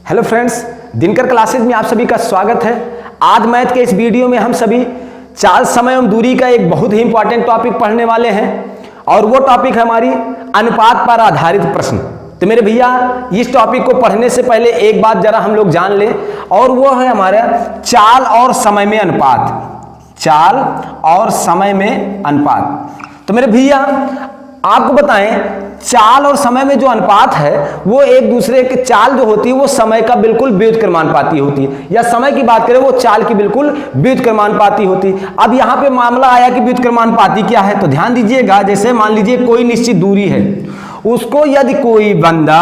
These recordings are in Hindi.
हेलो फ्रेंड्स, दिनकर क्लासेज में आप सभी का स्वागत है। आज मैथ के इस वीडियो में हम सभी चाल, समय एवं दूरी का एक बहुत ही इंपॉर्टेंट टॉपिक पढ़ने वाले हैं और वो टॉपिक है हमारी अनुपात पर आधारित प्रश्न। तो मेरे भैया, इस टॉपिक को पढ़ने से पहले एक बात जरा हम लोग जान लें और वो है हमारा चाल और समय में अनुपात। चाल और समय में अनुपात। तो मेरे भैया आपको बताएं, चाल और समय में जो अनुपात है वो एक दूसरे के, चाल जो होती है वो समय का बिल्कुल व्युत्क्रमानुपाती होती है, या समय की बात करें वो चाल की बिल्कुल व्युत्क्रमानुपाती होती है। अब यहाँ पे मामला आया कि व्युत्क्रमानुपाती क्या है, तो ध्यान दीजिएगा। जैसे मान लीजिए कोई निश्चित दूरी है, उसको यदि कोई बंदा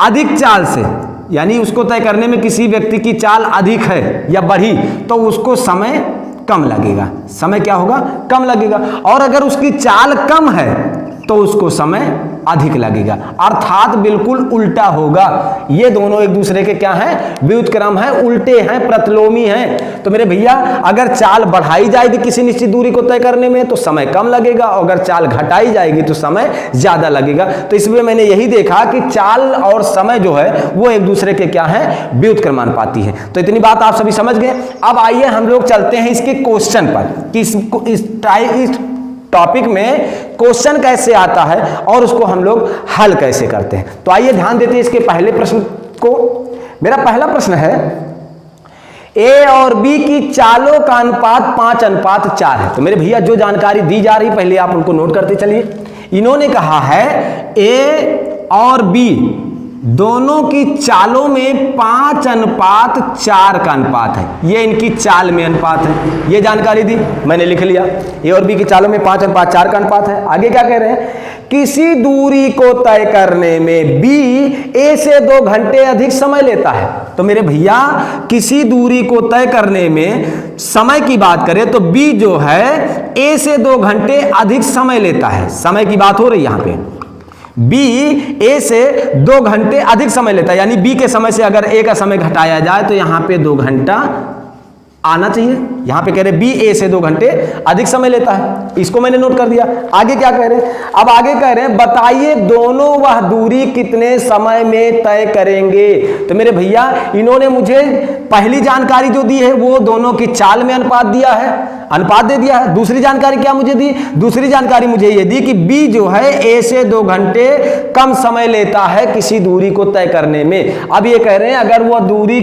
अधिक चाल से, यानी उसको तय करने में किसी व्यक्ति की चाल अधिक है या बढ़ी, तो उसको समय कम लगेगा। समय क्या होगा? कम लगेगा। और अगर उसकी चाल कम है तो उसको समय अधिक लगेगा, अर्थात बिल्कुल उल्टा होगा। ये दोनों एक दूसरे के क्या हैं? व्युत्क्रम हैं, उल्टे हैं, प्रतिलोमी हैं। तो मेरे भैया, अगर चाल बढ़ाई जाएगी किसी निश्चित दूरी को तय करने में तो समय कम लगेगा, और अगर चाल घटाई जाएगी तो समय ज्यादा लगेगा। तो इसमें मैंने यही देखा कि चाल और समय जो है वो एक दूसरे के क्या है? व्युत्क्रमानुपाती है। तो इतनी बात आप सभी समझ गए। अब आइए हम लोग चलते हैं इसके क्वेश्चन पर कि इस टॉपिक में क्वेश्चन कैसे आता है और उसको हम लोग हल कैसे करते हैं। तो आइए ध्यान देते हैं इसके पहले प्रश्न को। मेरा पहला प्रश्न है, ए और बी की चालों का अनुपात 5:4 है। तो मेरे भैया जो जानकारी दी जा रही पहले आप उनको नोट करते चलिए। इन्होंने कहा है ए और बी दोनों की चालों में 5:4 का अनुपात है। ये इनकी चाल में अनुपात है, ये जानकारी दी, मैंने लिख लिया। ए और बी की चालों में 5:4 का अनुपात है। आगे क्या कह रहे हैं? किसी दूरी को तय करने में बी ए से 2 घंटे अधिक समय लेता है। तो मेरे भैया, किसी दूरी को तय करने में समय की बात करें तो बी जो है ए से 2 घंटे अधिक समय लेता है। समय की बात हो रही है यहां पे। बी ए से 2 घंटे अधिक समय लेता है, यानी बी के समय से अगर ए का समय घटाया जाए तो यहां पे 2 घंटा आना चाहिए। यहां पे कह रहे बी ए से 2 घंटे अधिक समय लेता है, इसको मैंने नोट कर दिया। आगे क्या कह रहे हैं? अब आगे कह रहे हैं बताइए दोनों वह दूरी कितने समय में तय करेंगे। तो मेरे भैया, इन्होंने मुझे पहली जानकारी जो दी है वो दोनों की चाल में अनुपात दिया है, अनुपात दे दिया है। दूसरी जानकारी क्या मुझे दी? दूसरी जानकारी मुझे ये दी कि बी जो है ए से 2 घंटे कम समय लेता है किसी दूरी को तय करने में। अब ये कह रहे हैं अगर वह दूरी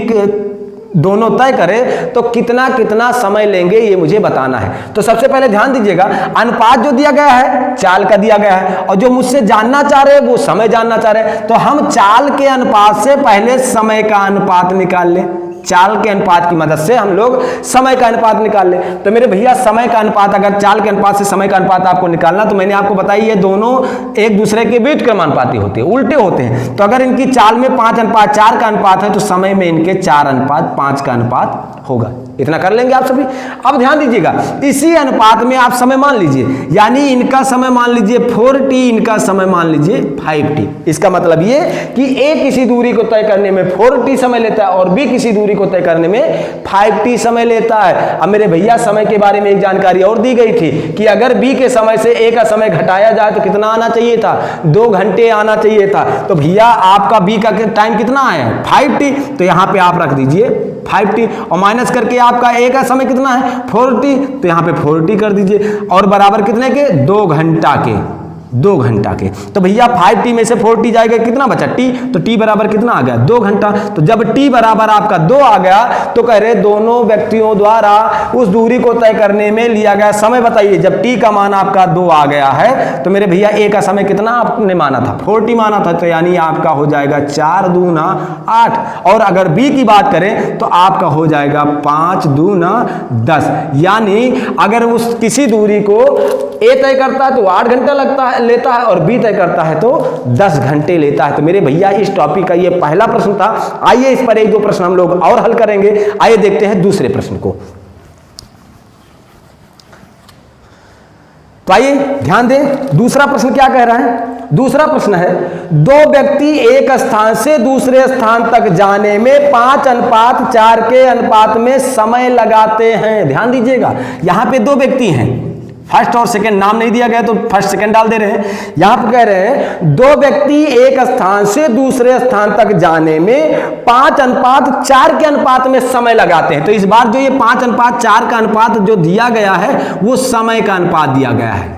दोनों तय करें तो कितना कितना समय लेंगे, ये मुझे बताना है। तो सबसे पहले ध्यान दीजिएगा, अनुपात जो दिया गया है चाल का दिया गया है, और जो मुझसे जानना चाह रहे हैं वो समय जानना चाह रहे हैं। तो हम चाल के अनुपात से पहले समय का अनुपात निकाल लें। चाल के अनुपात की मदद से हम लोग समय का अनुपात निकाल लें। तो मेरे भैया, समय का अनुपात, अगर चाल के अनुपात से समय का अनुपात आपको निकालना, तो मैंने आपको बताई ये दोनों एक दूसरे के व्युत्क्रमानुपाती होते हैं, उल्टे होते हैं। तो अगर इनकी चाल में 5:4 का अनुपात है तो समय में इनके 4:5 का अनुपात होगा। इतना कर लेंगे आप सभी। अब ध्यान दीजिएगा, इसी अनुपात में आप समय मान लीजिए, यानी इनका समय मान लीजिए 4t, इनका समय मान लीजिए 5t। इसका मतलब ये कि ए किसी दूरी को तय करने में 4t समय लेता है और बी किसी दूरी को तय करने में 5t समय लेता है। अब मेरे भैया, समय के बारे में एक जानकारी और दी गई थी कि अगर बी के समय से ए का समय घटाया जाए तो कितना आना चाहिए था? 2 घंटे आना चाहिए था। तो भैया, आपका बी का टाइम कितना आया? 5t। तो यहां पे आप रख दीजिए 5t और माइनस करके आपका ए का समय कितना है? 4t। तो यहां पे 4t कर दीजिए और बराबर कितने के? 2 घंटा के। 2 घंटा के। तो भैया 5t में से 4t जाएगा, कितना बचा? t। तो t बराबर कितना आ गया? 2 घंटा। तो जब t बराबर आपका 2 आ गया तो कह रहे दोनों व्यक्तियों द्वारा उस दूरी को तय करने में लिया गया समय बताइए। जब t का मान आपका 2 आ गया है तो मेरे भैया ए का समय कितना आपने माना था? 4t माना था। तो यानी आपका हो जाएगा 4 दूना 8। और अगर b की बात करें तो आपका हो जाएगा 5 दूना 10। यानी अगर उस किसी दूरी को ए तय करता है तो 8 घंटा लेता है और बी तय करता है तो 10 घंटे लेता है। तो मेरे भैया, इस टॉपिक का ये पहला प्रश्न था। आइए इस पर 1-2 प्रश्न हम लोग और हल करेंगे। आइए देखते हैं दूसरे प्रश्न को। तो आइए ध्यान दें, दूसरा प्रश्न क्या कह रहा है? दूसरा प्रश्न है, 2 व्यक्ति एक स्थान से दूसरे स्थान तक जाने में 5:4 के अनुपात में समय लगाते हैं। ध्यान दीजिएगा, यहां पे 2 व्यक्ति हैं, फर्स्ट और सेकंड नाम नहीं दिया गया तो फर्स्ट सेकंड डाल दे रहे हैं। यहां पर कह रहे हैं दो व्यक्ति एक स्थान से दूसरे स्थान तक जाने में 5:4 के अनुपात में समय लगाते हैं। तो इस बार जो ये 5:4 का अनुपात जो दिया गया है वो समय का अनुपात दिया गया है।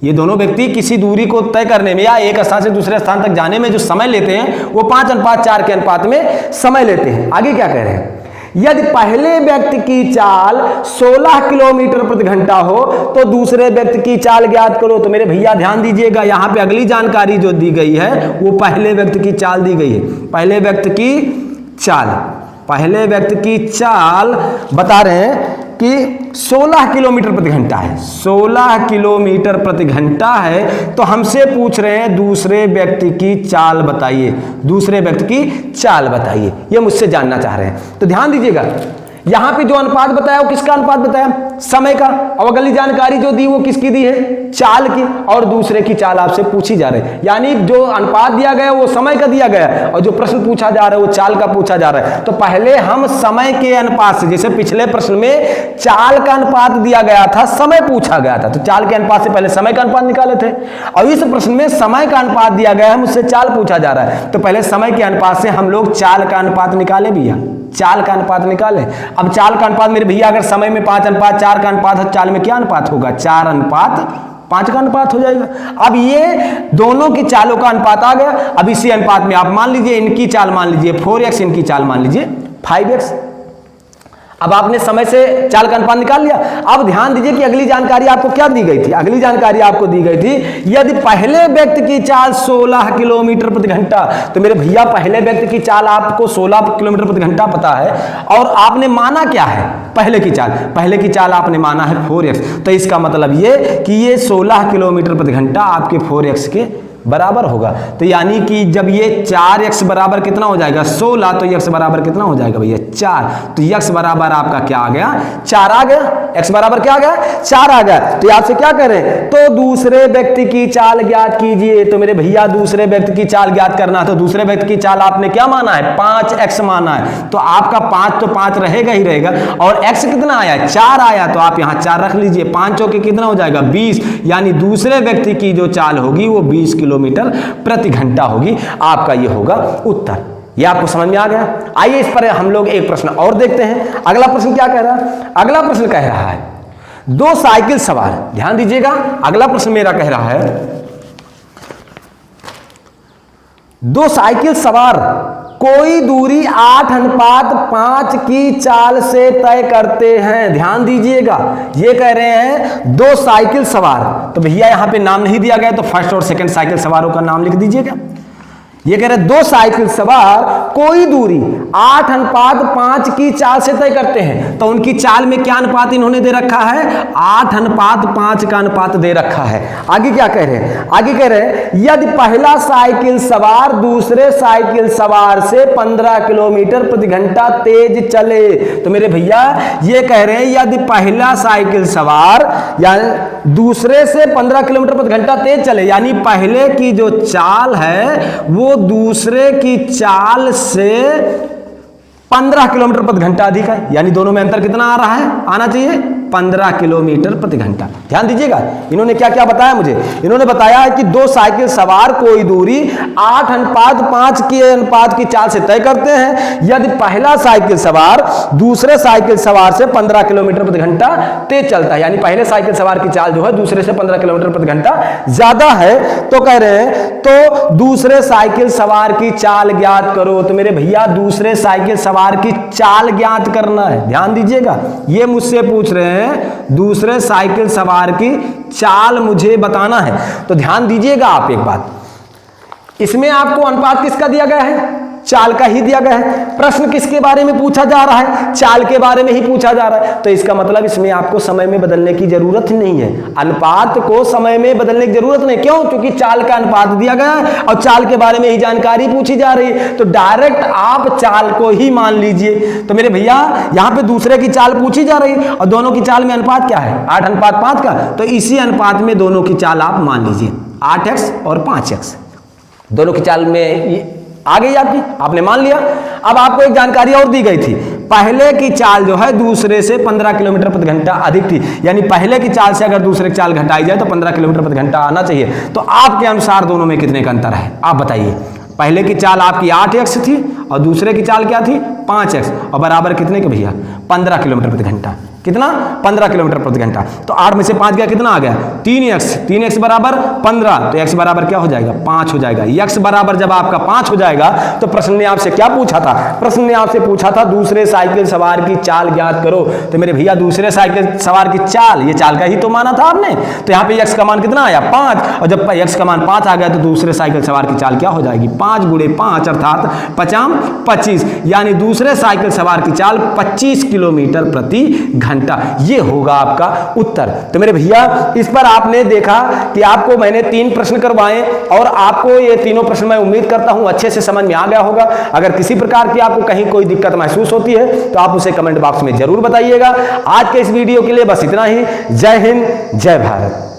ये दोनों व्यक्ति किसी दूरी को तय करने में या एक स्थान से दूसरे स्थान तक जाने में जो समय लेते हैं वो 5:4 के अनुपात में समय लेते हैं। आगे क्या कह रहे हैं, यदि पहले व्यक्ति की चाल 16 किलोमीटर प्रति घंटा हो तो दूसरे व्यक्ति की चाल ज्ञात करो। तो मेरे भैया ध्यान दीजिएगा, यहां पे अगली जानकारी जो दी गई है वो पहले व्यक्ति की चाल दी गई है। पहले व्यक्ति की चाल बता रहे हैं कि 16 किलोमीटर प्रति घंटा है, 16 किलोमीटर प्रति घंटा है। तो हमसे पूछ रहे हैं दूसरे व्यक्ति की चाल बताइए, दूसरे व्यक्ति की चाल बताइए, ये मुझसे जानना चाह रहे हैं। तो ध्यान दीजिएगा, यहां पे जो अनुपात बताया वो किसका अनुपात बताया, समय का। और अगली जानकारी जो दी वो किसकी दी है, चाल की, और दूसरे की चाल आपसे पूछी जा रही है। यानी जो अनुपात दिया गया वो समय का दिया गया और जो प्रश्न पूछा जा रहा है वो चाल का पूछा जा रहा है। तो पहले हम समय के अनुपात से, जैसे पिछले प्रश्न में चाल का अनुपात दिया गया था, समय पूछा गया था, तो चाल के अनुपात से पहले समय का अनुपात निकाले थे। और इस प्रश्न में समय का अनुपात दिया गया है, मुझसे चाल पूछा जा रहा है, तो पहले समय के अनुपात से हम लोग चाल का अनुपात निकाले भैया, चाल का अनुपात निकाले। अब चाल का अनुपात मेरे भैया अगर समय में 5:4 का अनुपात है, चाल में क्या अनुपात होगा, 4:5 का अनुपात हो जाएगा। अब ये दोनों की चालों का अनुपात आ गया। अब इसी अनुपात में आप मान लीजिए इनकी चाल मान लीजिए 4x, इनकी चाल मान लीजिए 5x। अब आपने समय से चाल का अनुपात निकाल लिया। अब ध्यान दीजिए कि अगली जानकारी आपको क्या दी गई थी, अगली जानकारी आपको दी गई थी यदि पहले व्यक्ति की चाल 16 किलोमीटर प्रति घंटा, तो मेरे भैया पहले व्यक्ति की चाल आपको 16 किलोमीटर प्रति घंटा पता है और आपने माना क्या है, पहले की चाल आपने माना है 4x। तो इसका मतलब ये कि ये 16 किलोमीटर प्रति घंटा आपके 4x के बराबर होगा। तो यानी कि जब ये 4x बराबर कितना हो जाएगा 16, तो x बराबर कितना हो जाएगा भैया 4। तो x बराबर आपका क्या आ गया, 4 आ गया। x बराबर क्या आ गया, 4 आ गया। तो यहां से क्या करें, तो दूसरे व्यक्ति की चाल ज्ञात कीजिए। तो मेरे भैया दूसरे व्यक्ति की चाल ज्ञात करना, तो दूसरे व्यक्ति की चाल आपने क्या माना है, 5x माना है। तो आपका 5 तो 5 रहेगा ही रहेगा, और x कितना आया, 4 आया। तो आप यहां 4 रख लीजिए, 5 चौके कितना हो जाएगा 20। यानी दूसरे व्यक्ति की जो चाल होगी वो 20 किलोमीटर प्रति घंटा होगी। आपका ये होगा उत्तर। ये आपको समझ में आ गया। आइए इस पर हम लोग एक प्रश्न और देखते हैं। अगला प्रश्न क्या कह रहा है, अगला प्रश्न कह रहा है दो साइकिल सवार, ध्यान दीजिएगा, अगला प्रश्न मेरा कह रहा है दो साइकिल सवार कोई दूरी 8:5 की चाल से तय करते हैं। ध्यान दीजिएगा, ये कह रहे हैं दो साइकिल सवार। तो भैया यहां पे नाम नहीं दिया गया, तो फर्स्ट और सेकंड साइकिल सवारों का नाम लिख दीजिएगा। ये कह रहे हैं दो साइकिल सवार कोई दूरी 8:5 की चाल से तय करते हैं। तो उनकी चाल में क्या अनुपात इन्होंने दे रखा है, 8:5 का अनुपात दे रखा है। आगे क्या कह रहे हैं, आगे कह रहे हैं यदि पहला साइकिल सवार दूसरे साइकिल सवार से 15 किलोमीटर प्रति घंटा तेज चले। तो मेरे भैया ये कह रहे हैं यदि पहला साइकिल सवार यानी दूसरे से 15 किलोमीटर प्रति घंटा तेज चले, यानी पहले की जो चाल है वो दूसरे की चाल से 15 किलोमीटर प्रति घंटा अधिक है। यानी दोनों में अंतर कितना आ रहा है, आना चाहिए 15 किलोमीटर प्रति घंटा। ध्यान दीजिएगा, इन्होंने क्या क्या बताया मुझे, इन्होंने बताया है कि दो साइकिल सवार कोई दूरी 8:5 के अनुपात की चाल से तय करते हैं यदि पहला साइकिल सवार दूसरे साइकिल सवार से 15 किलोमीटर प्रति घंटा तेज चलता है। यानी पहले साइकिल सवार की चाल जो है दूसरे से 15 किलोमीटर प्रति घंटा ज्यादा है। तो कह रहे हैं तो दूसरे साइकिल सवार की चाल ज्ञात करो। तो मेरे भैया दूसरे साइकिल सवार की चाल ज्ञात करना है। ध्यान दीजिएगा, ये मुझसे पूछ रहे हैं दूसरे साइकिल सवार की चाल मुझे बताना है। तो ध्यान दीजिएगा आप एक बात, इसमें आपको अनुपात किसका दिया गया है, चाल का ही दिया गया है। प्रश्न किसके बारे में पूछा जा रहा है, चाल के बारे में ही पूछा जा रहा है। तो इसका मतलब इसमें आपको समय में बदलने की जरूरत नहीं है, अनुपात को समय में बदलने की जरूरत नहीं। क्यों, क्योंकि चाल का अनुपात दिया गया है और चाल के बारे में ही जानकारी पूछी जा रही है। तो डायरेक्ट आप चाल को ही मान लीजिए। तो मेरे भैया यहां पे दूसरे की चाल पूछी जा रही है और दोनों की चाल में अनुपात क्या है, 8:5 का। तो इसी अनुपात में दोनों की चाल आप मान लीजिए, 8x और 5x दोनों की चाल में आ गई आपकी, आपने मान लिया। अब आपको एक जानकारी और दी गई थी, पहले की चाल जो है दूसरे से 15 किलोमीटर प्रति घंटा अधिक थी, यानी पहले की चाल से अगर दूसरे की चाल घटाई जाए तो 15 किलोमीटर प्रति घंटा आना चाहिए। तो आपके अनुसार दोनों में कितने का अंतर है, आप बताइए। पहले की चाल आपकी 8x थी और दूसरे की चाल क्या थी 5x, और बराबर कितने के भैया 15 किलोमीटर प्रति घंटा। कितना 15 किलोमीटर प्रति घंटा। तो 8 में से 5 गया कितना आ गया 3x बराबर 15, तो x बराबर क्या हो जाएगा 5 हो जाएगा। x बराबर जब आपका 5 हो जाएगा तो प्रश्न ने आपसे क्या पूछा था, प्रश्न ने आपसे पूछा था दूसरे साइकिल सवार की चाल ज्ञात करो। तो मेरे भैया दूसरे साइकिल सवार की चाल, ये चाल का ही तो माना था आपने। तो यहाँ पे x का मान कितना आया 5, और जब x का मान 5 आ गया तो दूसरे साइकिल सवार की चाल क्या हो जाएगी 5 गुणे 5 अर्थात 5 25, यानी दूसरे साइकिल सवार की चाल 25 किलोमीटर प्रति घंटा। ये होगा आपका उत्तर। तो मेरे भैया इस पर आपने देखा कि आपको मैंने 3 प्रश्न करवाए और आपको ये तीनों प्रश्न मैं उम्मीद करता हूं अच्छे से समझ में आ गया होगा। अगर किसी प्रकार की आपको कहीं कोई दिक्कत महसूस होती है तो आप उसे कमेंट बॉक्स में जरूर बताइएगा। आज के इस वीडियो के लिए बस इतना ही। जय हिंद, जय भारत।